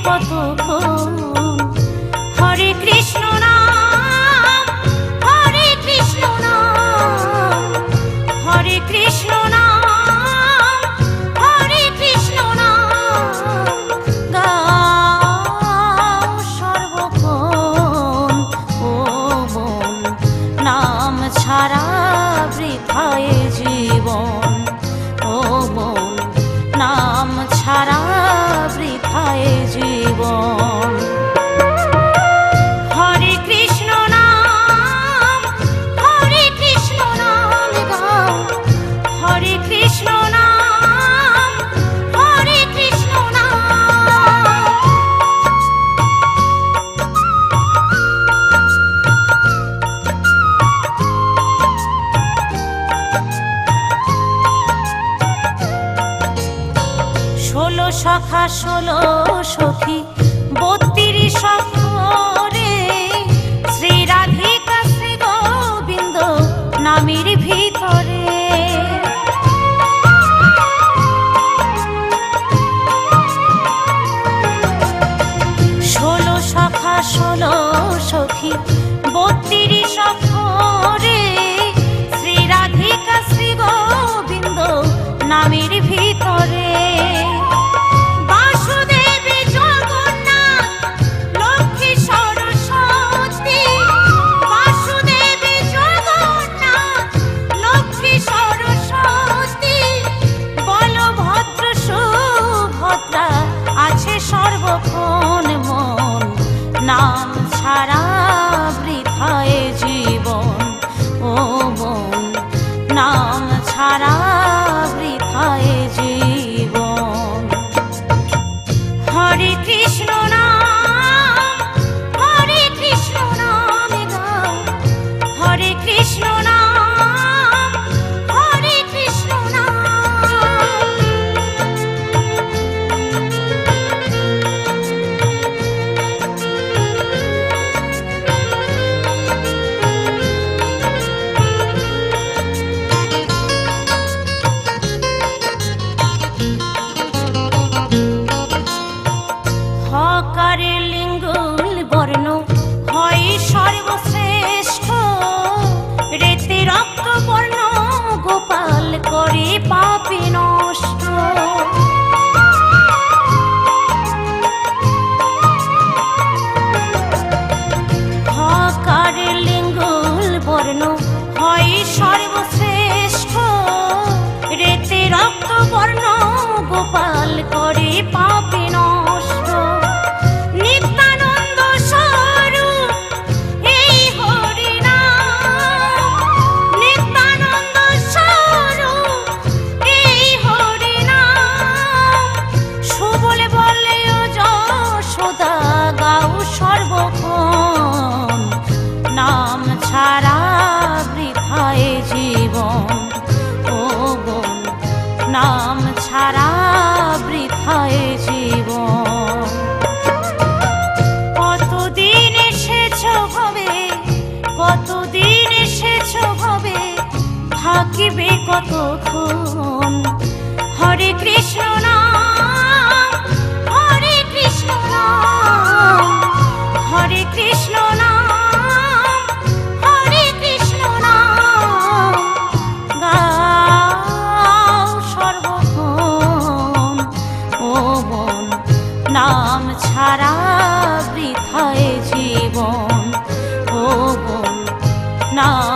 কতক্ষণ। হরে কৃষ্ণ নাম, হরে কৃষ্ণ নাম, হরে কৃষ্ণ নাম, হরে কৃষ্ণ নাম গাও সর্বক্ষণ। ও মন, নাম ছাড়া বৃথায় জীবন। ও মন, নাম ছাড়া বৃথায় জীবন। হরে কৃষ্ণ নাম, হরে কৃষ্ণ নাম গাও, হরে কৃষ্ণ নাম, হরে কৃষ্ণ নাম। ষোলো সখা ষোলো সখী 32 অক্ষরে শ্রী রাধিকা শ্রী গোবিন্দ নামের ভিতরে। ষোলো সখা ষোলো সখী 32 অক্ষরে শ্রী রাধিকা শ্রী গোবিন্দ নামের ভিতরে। সর্বক্ষণ মন, নাম ছাড়া বৃথায় জীবন। ও মন, নাম ছাড়া বৃথায় জীবন। হরে কৃষ্ণ নাম, হরে কৃষ্ণ নাম গাও, হরে কৃষ্ণ নাম, হরে কৃষ্ণ নাম। হকারে লিঙ্গুল বর্ণ হয় সর্বশ্রেষ্ঠ, রেতে রক্ত বর্ণ গোপাল করে পাপী নষ্ট। হকারে লিঙ্গুল বর্ণ হয় সর্বশ্রেষ্ঠ, রেতে রক্ত বর্ণ গোপাল করে পাপী নষ্ট। নিত্যানন্দ স্বরূপ এই হরি নাম, নিত্যানন্দ স্বরূপ এই হরি নাম। সুবল বলে ও যশোদা গাও সর্বক্ষণ, নাম ছাড়া বৃথায় জীবন। ও বোন, নাম ছাড়া বৃথায় জীবন। কতদিন এসেছ ভবে, কতদিন এসেছ ভবে, থাকিবে কতক্ষণ। হরে কৃষ্ণ নাম, হরে কৃষ্ণ নাম, হরে কৃষ্ণ নাম, হরে কৃষ্ণ নাম গাও সর্বক্ষণ। ও মন, নাম ছাড়া বৃথায় জীবন। ও মন, নাম